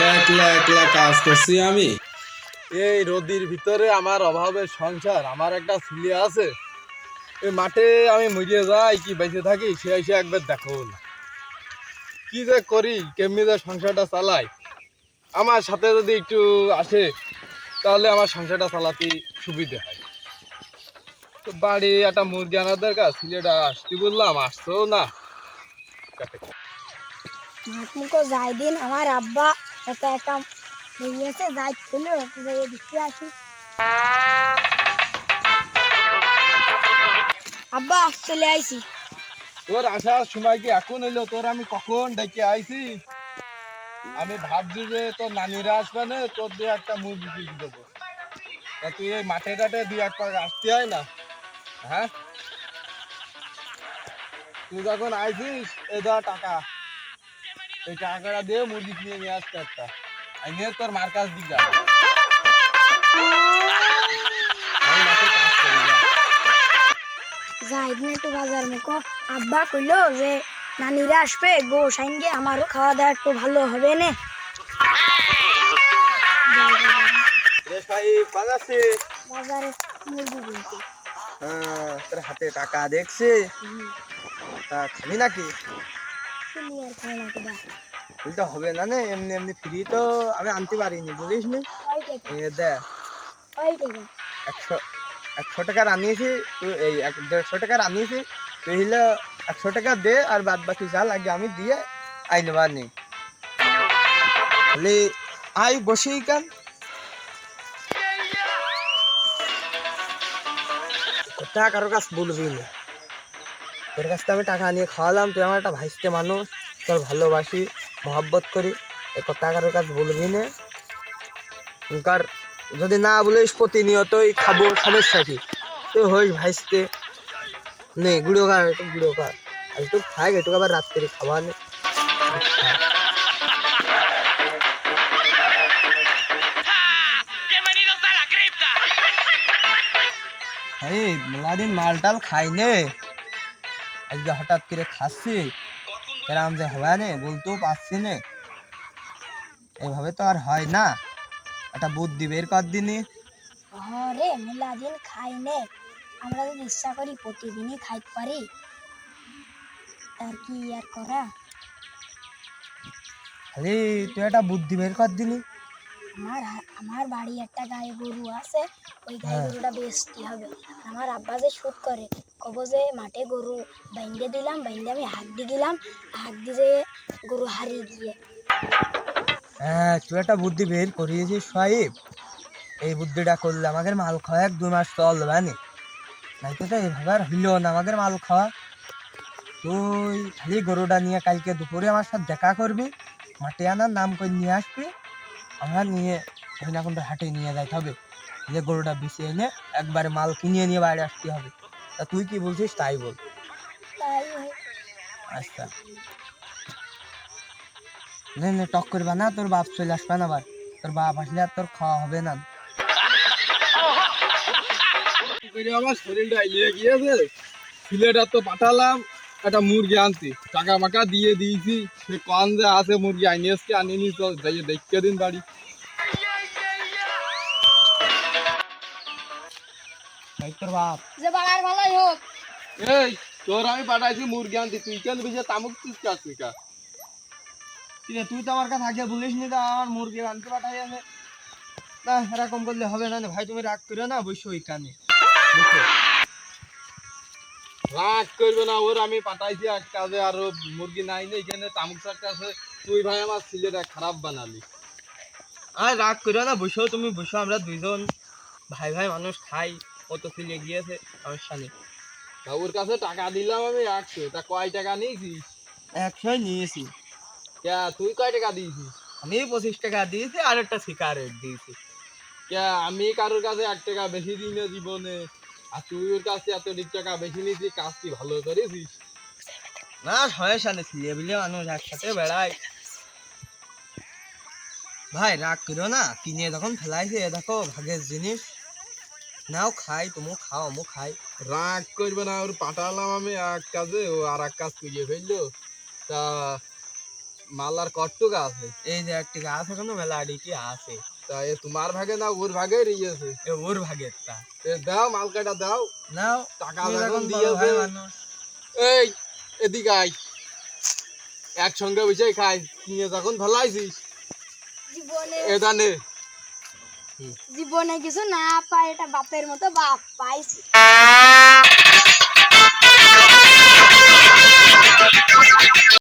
একলা একলা কাজ করছি আমি। এই রোদির ভিতরে আমার অভাবের সংসার। আমার একটা ছেলে আছে, এই মাঠে আমি মরিয়ে যাই কি বেঁচে থাকি সে এসে একবার দেখো না। কি যে করি, কেমনি যে সংসারটা চালাই। আমার সাথে যদি একটু আসে তাহলে আমার সংসারটা চালাতে সুবিধে হয়। তো বাড়ি একটা মুরগি আনার দরকার, ছেলেটা আসতে বললাম, আসছেও না। মাঠমুখো যাই দিন আমার আব্বা একা একা বেরিয়েছে, যাই ছিল যাই দেখতে আসি। আব্বা চলে আইছি। তোর আসার সময় কি এখন হইলো? তোর আমি কখন ডেকে আইছি। আমি ভাবছি যে তোর নানিরা আসবে না, তোর দিয়ে একটা মুরগি কিনে দেবো। তা তুই এই মাঠে টাটে দুই এক পাক আসতে হয় না? হ্যাঁ, তুই যখন আইছিস এই ধর টাকা, এই টাকাটা দিয়ে মুরগি কিনে নিয়ে আসতে একটা। আমি নিয়ে তোর মার কাছ দিক যাবো। আমি মাঠে কাজ করি না। যাই দিন একটু বাজার মুখো। আব্বা কইলো যে নানিরা আসবে, গো সাইনগে আমারও খাওয়া দাওয়া একটু ভালো হবে না। রে ভাই বাজাচ্ছে। বাজারে মুরগি কিনতে। হ্যাঁ, তোর হাতে টাকা দেখছি। তা খাবি নাকি? তুমি আর খাই না কেডা? বলতে হবে না না, এমনি এমনি ফ্রি তো আমি আনতে পারিনি, বুঝিস নি। ওই টাকা এ দেখ, ওই টাকা 100 টাকার আনিয়েছি তুই, এই 150 টাকার আনিয়েছি তুই হইলে 100 টাকা দে, আর বাদ বাকি যা লাগে আমি দিয়ে আইনে বানি। খালি আই বসেই কান। টাকা কারোর কাছ বলবি না। তোর কাছ থেকে আমি টাকা নিয়ে খাওয়ালাম, তুই আমার একটা ভাইস্তে মানুষ, তোর ভালোবাসি, মহব্বত করি, এ কথা কারোর কাছ বলবি না। কার যদি না বলিস প্রতিনিয়তই খাবো, সমস্যা কি? তুই হইস ভাইস্তে নে, গুঁড়ো খা, একটু গুঁড়ো খা, আর একটু খাই, একটু আবার রাত্রে খাওয়া নে। এই মেলাদিন মালটাল খাই নে, আজকে হঠাৎ করে খাচ্ছি, এরম যে হবে না বলতেও পারছি না। এইভাবে তো আর হয় না, একটা বুদ্ধি বের কর দিনি। ঘরে মেলা দিন খাই নে, আমরা যদি ইচ্ছা করি প্রতিদিনই খাইতে পারি, তার কি আর করা। খালি তুই একটা বুদ্ধি বের কর দিনি। আমার বাড়ি একটা গাই গরু আছে, ওই গাই হ্যাঁ, গরুটা বেচতে হবে। আমার আব্বা যে শুট করে, কব যে মাঠে গরু বাইন্দে দিলাম, বাইন্দে আমি হাত দিয়ে গেলাম, হাত দিয়ে গরু হারিয়ে গিয়ে। হ্যাঁ, তুই একটা বুদ্ধি বের করিয়েছিস সাহেব। এই বুদ্ধিটা করলে আমাদের মাল খাওয়া 1-2 মাস চলবে না, নাইতো তো এইভাবে আর হইল না আমাদের মাল খাওয়া। তুই খালি গরুটা নিয়ে কালকে দুপুরে আমার সাথে দেখা করবি, মাঠে আনার নাম করে নিয়ে আসবি, আমরা নিয়ে ওখানে এখন তো হাটে নিয়ে যাইতে হবে, যে গরুটা বেশি এনে একবারে মাল কিনে নিয়ে বাইরে আসতে হবে। তা তুই কি বলছিস তাই বল। তাই হয়। আচ্ছা, নে নে, টক করবা না, তোর বাপ চলে আসবে না আবার, তোর বাপ আসলে আর তোর খাওয়া হবে না। আমার শরীরটা এলিয়ে গিয়েছে, ছেলেটা তো পাঠালাম একটা মুরগি আনতে, টাকা মাকা দিয়ে দিয়েছি, সে কন যে আছে মুরগি আনিয়েছে আনিনি, তো যাইয়ে দেখতে দিন বাড়ি। তাই তোর বাপ যে বাড়ার ভালোই হোক। এই, তোর আমি পাঠাইছি মুরগি আনতে, তুই কেন বুঝে তামুক চিৎকার চিকা? কিরে, তুই তো আমার কাছে আগে বলিস নি, তা আমার মুরগি আনতে পাঠাই আছে। না, এরকম করলে হবে না ভাই, তুমি রাগ করে না, বসো ওইখানে বসো। রাগ করবে না, ওর আমি পাঠাইছি এক কাজে, আর মুরগি নাই না, এখানে তামুক চারটা আছে, তুই ভাই আমার ছেলেটা খারাপ বানালি। আর রাগ করো না, বসো, তুমি বসো, আমরা দুইজন ভাই ভাই মানুষ খাই, ও তো ছেলে গিয়েছে, সমস্যা নেই। তা ওর কাছে টাকা দিলাম আমি 100, তা কয় টাকা নিয়েছিস? 100 নিয়েছি। ক্যা, তুই কয় টাকা দিয়েছিস? আমি 25 টাকা দিয়েছি, আর একটা সিগারেট দিয়েছি। ক্যা, আমি কারোর কাছে 1 টাকা বেশি দিই না জীবনে, আর তুই ওর কাছে এত টাকা বেশি নিয়েছিস, কাজ কি ভালো করেছিস? না, সমস্যা নেই, ছেলে বিলে মানুষ একসাথে বেড়ায়। ভাই রাগ করো না, কিনে যখন ফেলাইছে, এ দেখো ভাগের জিনিস, নাও খাই, তুমিও খাও, আমিও খাই। রাগ করবে না, ওর পাঠালাম আমি এক কাজে, ও আর এক কাজ করিয়ে ফেললো। তা মালার কট্টুকা আছে এই যে একটি গাছ এখনো মেলা আড়ি কি আছে তা এ তোমার ভাগে না ওর ভাগে রয়েছে এ ওর ভাগের তা দাও মালকাটা দাও নাও টাকা তুমি যখন যখন বড় দিয়েছে ভাই মানুষ এই এদিকে আয় একসঙ্গে বসে খাই নিয়ে যখন ভালাইছিস জীবনে এটা নে জীবনে কিছু না পাই এটা বাপের মতো বাপ পাইছি